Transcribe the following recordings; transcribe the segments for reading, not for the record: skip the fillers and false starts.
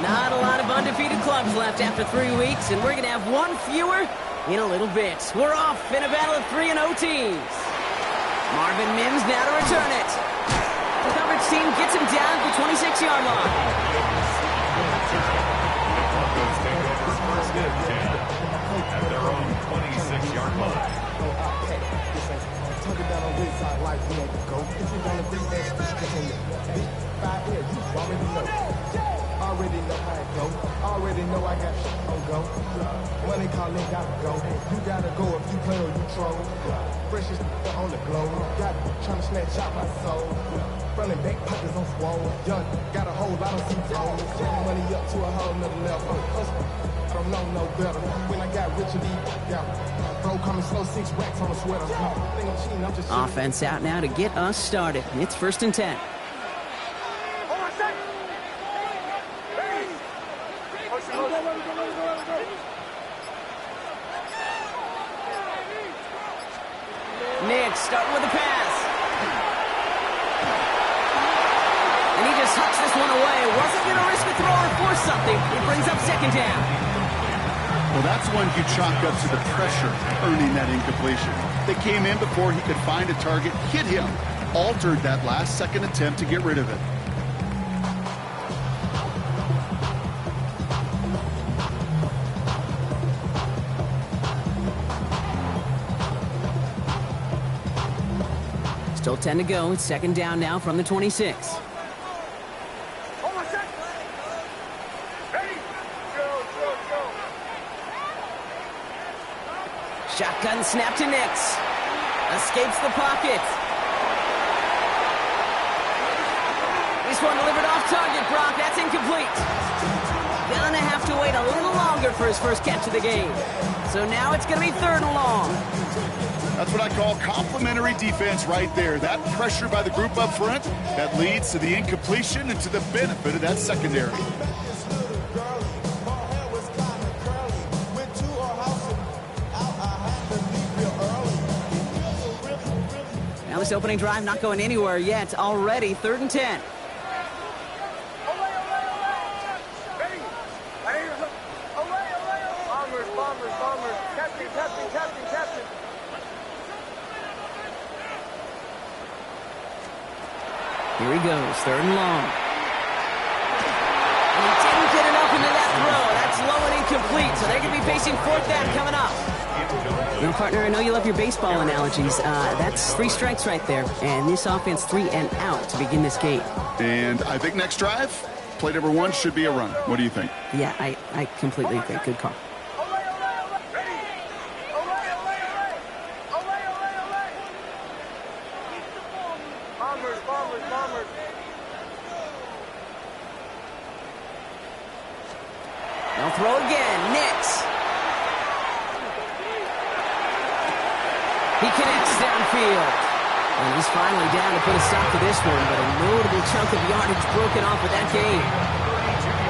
Not a lot of undefeated clubs left after 3 weeks, and we're going to have one fewer in a little bit. We're off in a battle of 3-0 teams. Marvin Mims now to return it. The coverage team gets him down at the 26-yard line. At their own 26-yard line. Already know how it go. Already know I got shit on go. Money calling, gotta go. You gotta go if you play or you troll. Freshest on the globe. Got trying to snatch out my soul. Running back pockets on swole. Young, got a whole lot of seats on. Turn money up to a whole nother level. I don't know no better. When I got rich of these, bro coming slow, 6 racks on a sweater. Think I'm cheating, I'm just Offense out now to get us started. It's 1st and 10. Nick starting with the pass. And he just hucks this one away. Wasn't going to risk a throw or force something. It brings up 2nd down. Well, that's one you chalk up to the pressure earning that incompletion. They came in before he could find a target, hit him, altered that last-second attempt to get rid of it. Still 10 to go. It's 2nd down now from the 26. Shotgun snap to Nix. Escapes the pocket. This one delivered off target, Brock. That's incomplete. Gonna have to wait a little longer for his first catch of the game. So now it's going to be 3rd and long. That's what I call complimentary defense right there. That pressure by the group up front, that leads to the incompletion and to the benefit of that secondary. Now this opening drive not going anywhere yet. Already 3rd and 10. Here he goes, 3rd and long. And he didn't get enough into that throw. That's low and incomplete, so they're going to be facing 4th down coming up. Now, partner, I know you love your baseball analogies. That's 3 strikes right there. And this offense 3 and out to begin this game. And I think next drive, play number 1 should be a run. What do you think? Yeah, I completely agree. Good call. They'll throw again. Nix. He connects downfield. And he's finally down to put a stop to this one, but a notable chunk of yardage broken off of that game.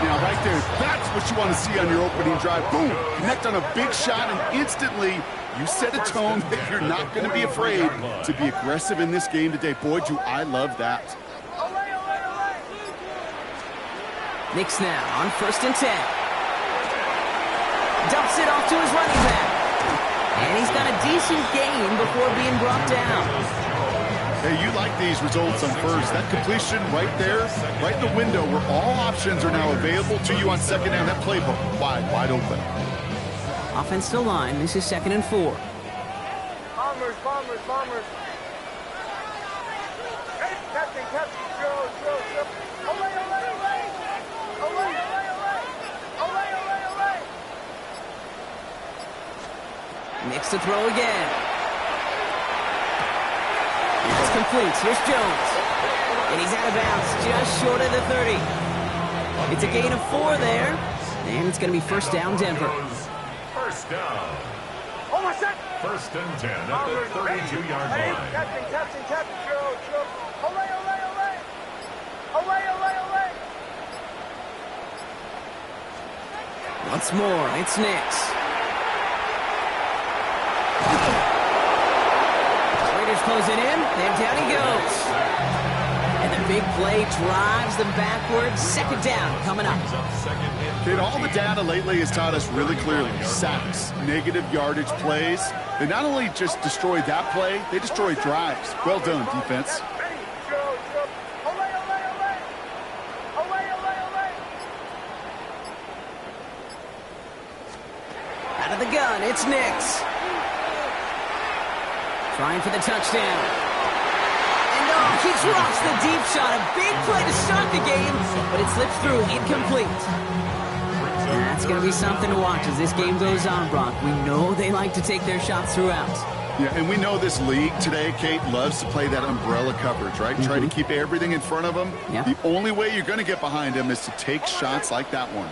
Now, right there, that's what you want to see on your opening drive. Boom! Connect on a big shot, and instantly you set a tone that you're not going to be afraid to be aggressive in this game today. Boy, do I love that. Nix now on 1st and 10. Dumps it off to his running back. And he's got a decent gain before being brought down. Hey, you like these results on 1st. That completion right there, right in the window where all options are now available to you on 2nd down. That playbook wide open. Offense still line. This is 2nd and 4. Bombers. Hey, captain, go. Nix to throw again. That's complete. Here's Jones. And he's out of bounds just short of the 30. It's a gain of 4 there. And it's going to be 1st down, Denver. 1st down. 1st and 10 at the 32-yard line. Captain, go. Once more, it's Nix. Raiders closing in, and down he goes. And the big play drives them backwards. Second down coming up. Kid, all the data lately has taught us really clearly, sacks, negative yardage plays. They not only just destroy that play, they destroy drives. Well done, defense. Out of the gun, it's Nix. Trying for the touchdown. And he drops the deep shot. A big play to start the game, but it slips through, incomplete. That's going to be something to watch as this game goes on, Brock. We know they like to take their shots throughout. Yeah, and we know this league today, Kate, loves to play that umbrella coverage, right? Try to keep everything in front of them. Yeah. The only way you're going to get behind them is to take shots like that one.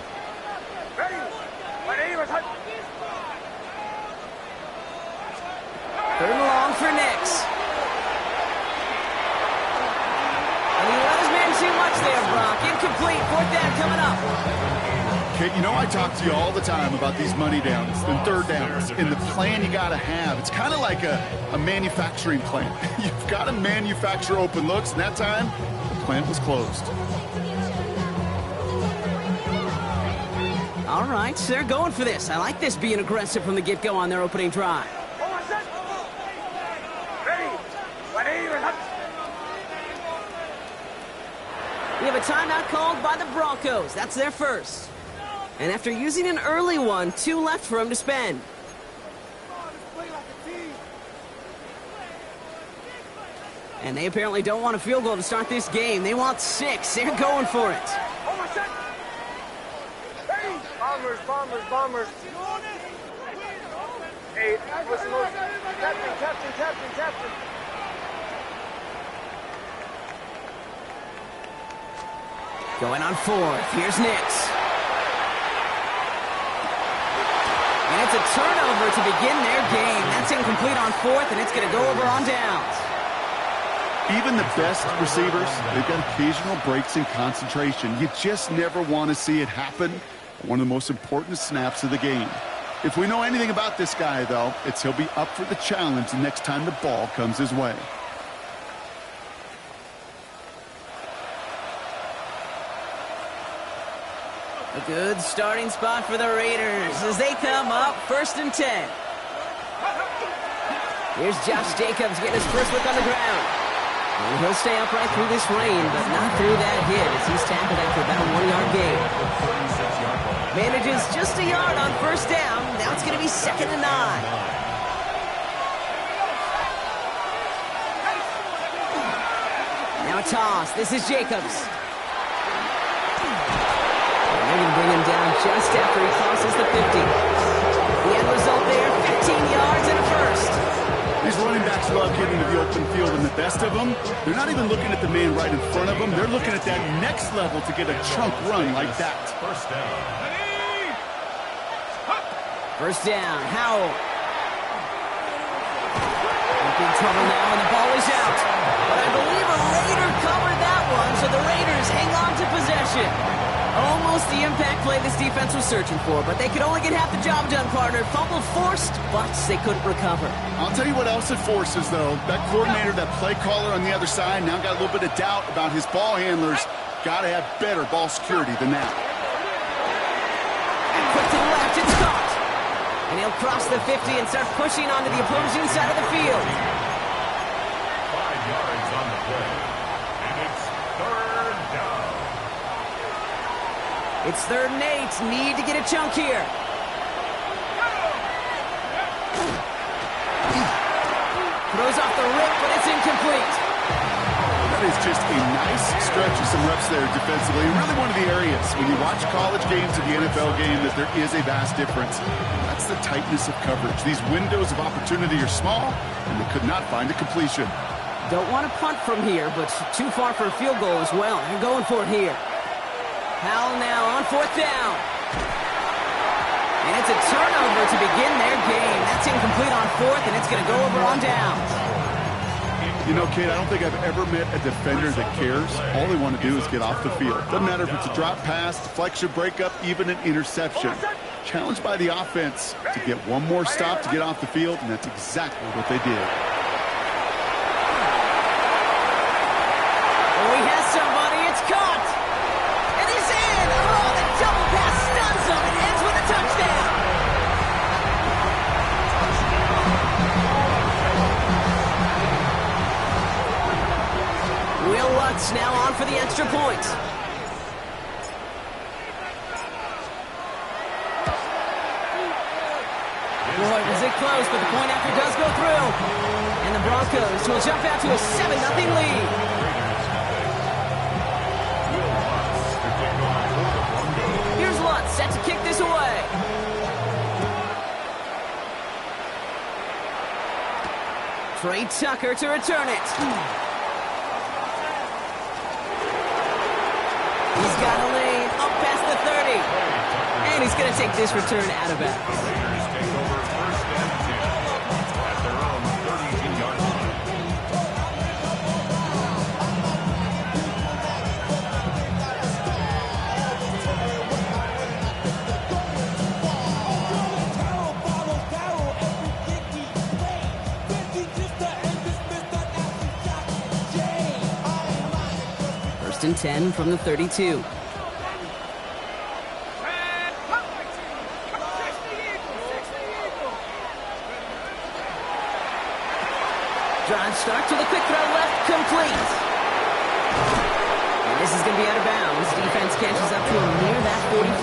Third and long for Nix. And he let his man too much there, Brock. Incomplete. Fourth down coming up. Kate, you know I talk to you all the time about these money downs and third downs and the plan you got to have. It's kind of like a manufacturing plant. You've got to manufacture open looks, and that time, the plant was closed. All right, they're going for this. I like this being aggressive from the get-go on their opening drive. We have a timeout called by the Broncos. That's their first. And after using an early one, 2 left for him to spend. And they apparently don't want a field goal to start this game. They want 6. They're going for it. Bombers. Hey, listen, Captain. Going on 4th. Here's Nix. And it's a turnover to begin their game. That's incomplete on 4th, and it's going to go over on downs. Even the best receivers, they've got occasional breaks in concentration. You just never want to see it happen at one of the most important snaps of the game. If we know anything about this guy, though, it's he'll be up for the challenge the next time the ball comes his way. A good starting spot for the Raiders as they come up 1st and 10. Here's Josh Jacobs getting his first look on the ground. And he'll stay upright through this rain, but not through that hit as he's tackled after about a 1-yard gain. Manages just a yard on 1st down. Now it's going to be 2nd and 9. Now a toss. This is Jacobs. They're going to bring him down just after he crosses the 50. The end result there, 15 yards and a first. These running backs love getting to the open field, and the best of them, they're not even looking at the man right in front of them. They're looking at that next level to get a chunk run like that. First down. First down, Howell. In big trouble now, and the ball is out. But I believe a Raider covered that one, so the Raiders hang on to possession. Almost the impact play this defense was searching for, but they could only get half the job done, partner. Fumble forced, but they couldn't recover. I'll tell you what else it forces, though. That coordinator, that play caller on the other side, now got a little bit of doubt about his ball handlers. Got to have better ball security than that. And quick to the left, it's caught. And he'll cross the 50 and start pushing onto the opposing side of the field. 5 yards on the play. And it's 3rd down. It's 3rd and 8. Need to get a chunk here. Throws off the rip, but it's incomplete. That is just a nice stretch of some reps there defensively. And really one of the areas, when you watch college games to the NFL game, that there is a vast difference. That's the tightness of coverage. These windows of opportunity are small, and they could not find a completion. Don't want to punt from here, but too far for a field goal as well. They're going for it here. Howell now on 4th down. And it's a turnover to begin their game. That's incomplete on 4th, and it's going to go over on downs. You know, Kate, I don't think I've ever met a defender that cares. All they want to do is get off the field. Doesn't matter if it's a drop pass, deflection, breakup, even an interception. Challenged by the offense to get one more stop to get off the field, and that's exactly what they did. Well, we close, but the point after does go through. And the Broncos will jump out to a 7-0 lead. Here's Lutz set to kick this away. Trey Tucker to return it. He's got a lane up past the 30. And he's going to take this return out of bounds. First and 10 from the 32. Drive start to the quick throw left, complete. And this is going to be out of bounds. Defense catches up to him near that 45.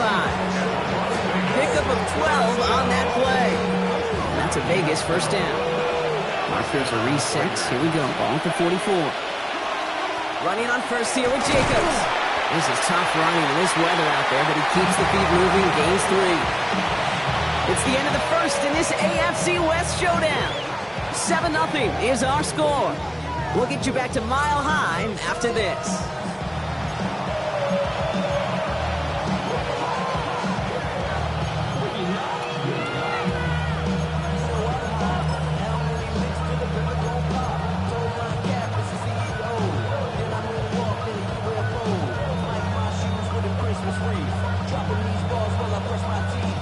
Pickup of 12 on that play. And that's a Vegas first down. Markers are reset. Here we go. Ball at the 44. Running on first here with Jacobs. This is tough running in this weather out there, but he keeps the feet moving, gains 3. It's the end of the first in this AFC West showdown. 7-0 is our score. We'll get you back to Mile High after this.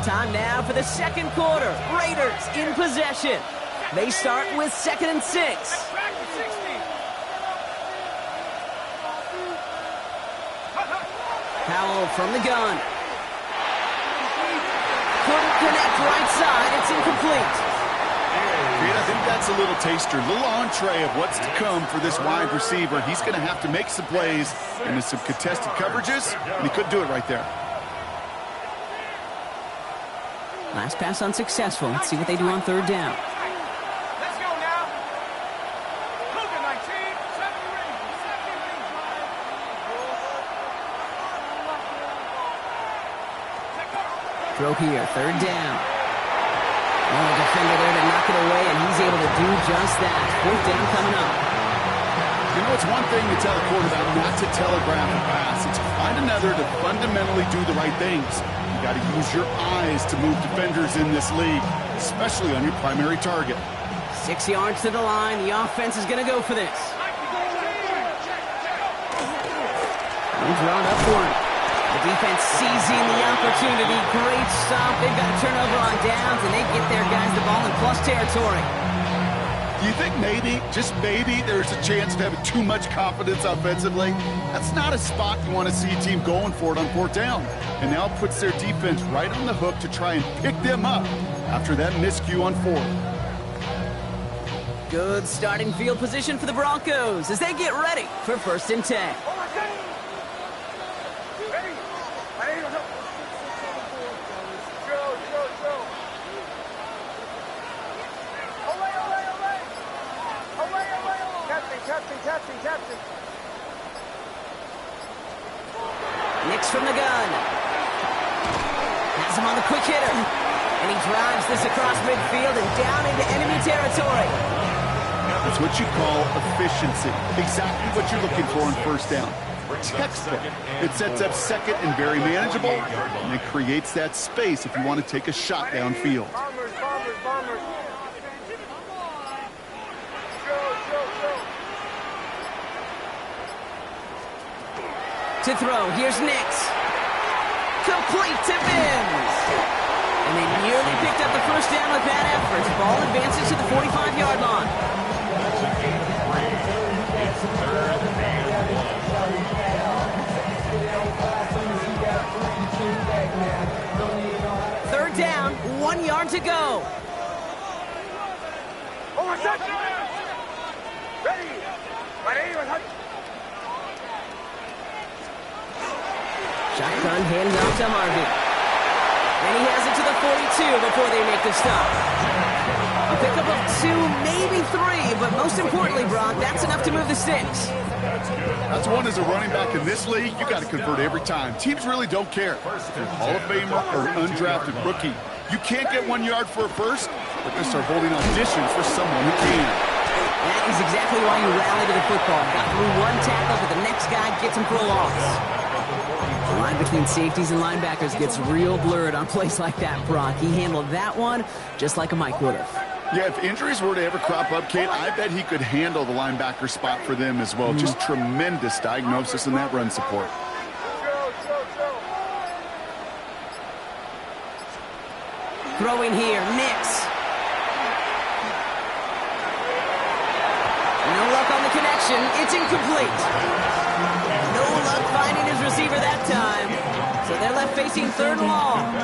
Time now for the second quarter. Raiders in possession. They start with 2nd and 6. Powell from the gun. Couldn't connect right side. It's incomplete. Creed, I think that's a little taster, a little entree of what's to come for this wide receiver. He's going to have to make some plays into some contested coverages, and he couldn't do it right there. Last pass unsuccessful. Let's see what they do on 3rd down. Throw here, 3rd down. Oh, the defender there to knock it away, and he's able to do just that. 4th down coming up. You know, it's one thing to tell a quarterback not to telegraph a pass. It's quite another to fundamentally do the right things. You got to use your eyes to move defenders in this league, especially on your primary target. 6 yards to the line. The offense is going to go for this. He's drawn up for him. The defense seizing the opportunity. Great stop. They've got a turnover on downs, and they get their guys the ball in plus territory. Do you think maybe, just maybe, there's a chance of having too much confidence offensively? That's not a spot you want to see a team going for it on 4th down. And now it puts their defense right on the hook to try and pick them up after that miscue on 4th. Good starting field position for the Broncos as they get ready for 1st and 10. Nix from the gun. Has him on the quick hitter. And he drives this across midfield and down into enemy territory. That's what you call efficiency. Exactly what you're looking for in 1st down. Textbook. It sets up 2nd and very manageable, and it creates that space if you want to take a shot downfield. Bombers. To throw, here's Nix. Complete to Mims. And they nearly picked up the 1st down with that effort. Ball advances to the 45-yard line. It's 3rd and 1. 3rd down, 1 yard to go. Shotgun handed off to Harvey. And he has it to the 42 before they make the stop. pickup of 2, maybe 3, but most importantly, Brock, that's enough to move the sticks. That's one as a running back in this league, you got to convert every time. Teams really don't care. If you're a Hall of Famer or an undrafted rookie, you can't get 1 yard for a first, they're going to start holding auditions for someone who can. That is exactly why you rally to the football. Got through one tackle, but the next guy gets him for a loss. The line between safeties and linebackers gets real blurred on plays like that, Brock. He handled that one just like a Mike would have. Yeah, if injuries were to ever crop up, Kate, I bet he could handle the linebacker spot for them as well. Just tremendous diagnosis in that run support. Throwing here, Nix. No luck on the connection. It's incomplete. No luck finding his receiver that time. So they're left facing 3rd and long.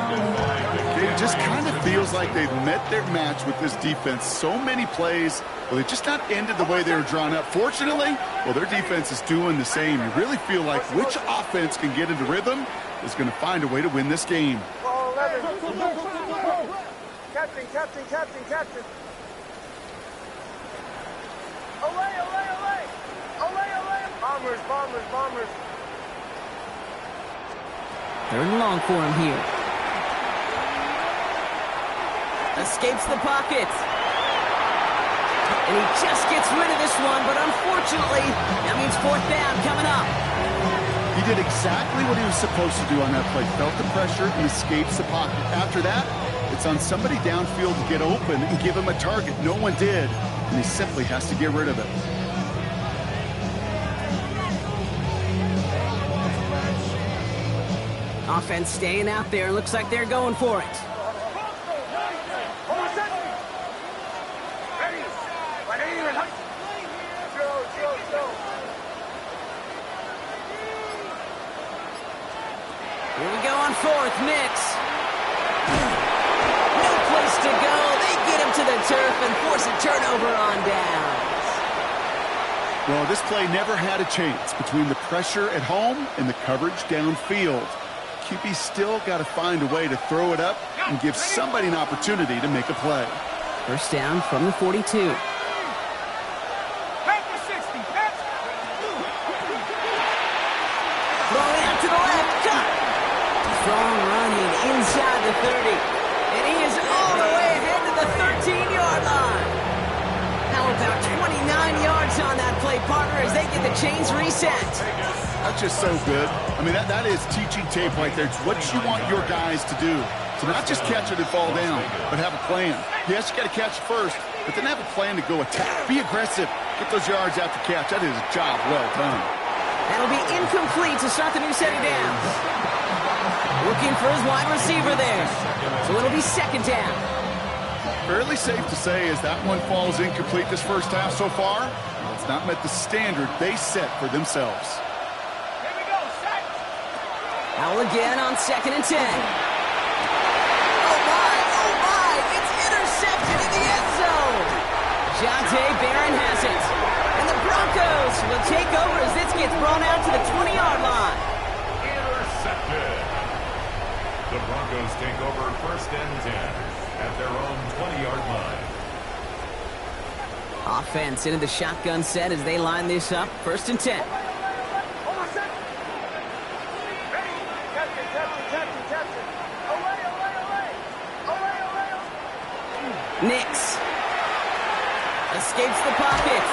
It just kind of feels like they've met their match with this defense. So many plays, well, they just not ended the way they were drawn up. Fortunately, well, their defense is doing the same. You really feel like which offense can get into rhythm is going to find a way to win this game. Captain. Bombers. 3rd and long for him here. Escapes the pocket. And he just gets rid of this one, but unfortunately, that means 4th down coming up. He did exactly what he was supposed to do on that play. Felt the pressure and escapes the pocket. After that, it's on somebody downfield to get open and give him a target. No one did, and he simply has to get rid of it. Offense staying out there. Looks like they're going for it. Here we go on 4th, Nix. No place to go. They get him to the turf and force a turnover on downs. Well, this play never had a chance between the pressure at home and the coverage downfield. QB still got to find a way to throw it up and give somebody an opportunity to make a play. 1st down from the 42. Throwing out to the left. Cut. Strong running inside the 30. And he is all the way ahead to the 13-yard line. How about 29 yards on that play, partner, as they get the chains reset. That's just so good. I mean, that is teaching tape right there. It's what you want your guys to do. To not just catch it and fall down, but have a plan. Yes, you got to catch it first, but then have a plan to go attack. Be aggressive. Get those yards after catch. That is a job well done. That'll be incomplete to start the new set of downs. Looking for his wide receiver there. So it'll be 2nd down. Fairly safe to say as that one falls incomplete this first half so far, it's not met the standard they set for themselves. Howell again on 2nd and 10. Oh my, it's intercepted in the end zone. Jonte Barron has it. And the Broncos will take over as this gets brought out to the 20-yard line. Intercepted. The Broncos take over 1st and 10 at their own 20-yard line. Offense into the shotgun set as they line this up. 1st and 10. Nix escapes the pocket,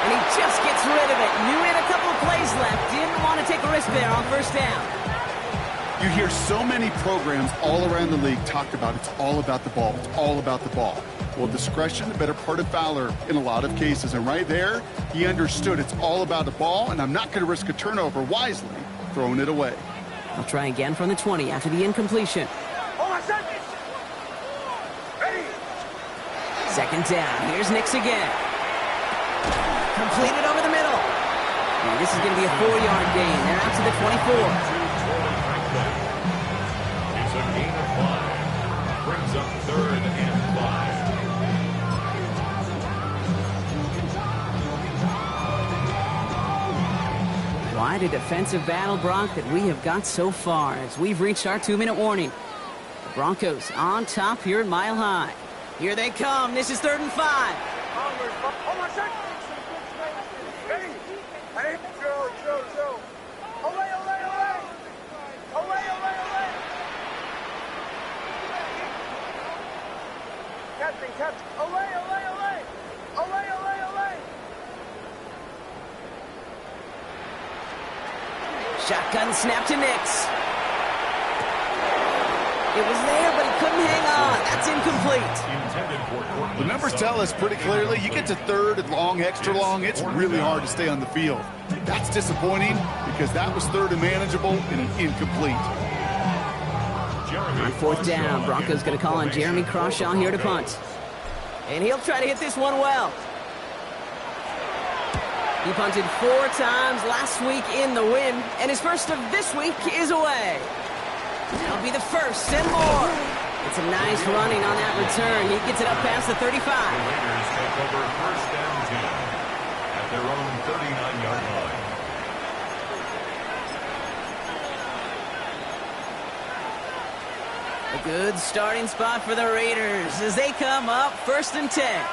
and he just gets rid of it. Knew he had a couple of plays left. Didn't want to take a risk there on 1st down. You hear so many programs all around the league talk about it's all about the ball. It's all about the ball. Well, discretion, the better part of valor in a lot of cases. And right there, he understood it's all about the ball, and I'm not going to risk a turnover wisely, throwing it away. I'll try again from the 20 after the incompletion. 2nd down. Here's Nix again. Completed over the middle. And this is going to be a 4-yard gain. They're out to the 24. It's a gain of 5. Brings up 3rd and 5. Quite a defensive battle, Brock, that we have got so far as we've reached our 2-minute warning. The Broncos on top here at Mile High. Here they come. This is 3rd and 5. Oh, my God. Hey, hey, Joe. Olay. Captain. Olay. Shotgun snap to Nix. It was there, but he couldn't hang on. That's incomplete. The numbers tell us pretty clearly, you get to 3rd and long, extra long, it's really hard to stay on the field. That's disappointing because that was 3rd and manageable and an incomplete. On 4th down, Broncos going to call on Jeremy Crawshaw here to punt. And he'll try to hit this one well. He punted 4 times last week in the win, and his first of this week is away. That'll be the first and more. It's a nice running on that return. He gets it up past the 35. The Raiders take over 1st and 10 at their own 39-yard line. A good starting spot for the Raiders as they come up 1st and 10.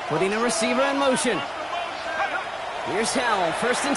Putting a receiver in motion. Here's Howell, 1st and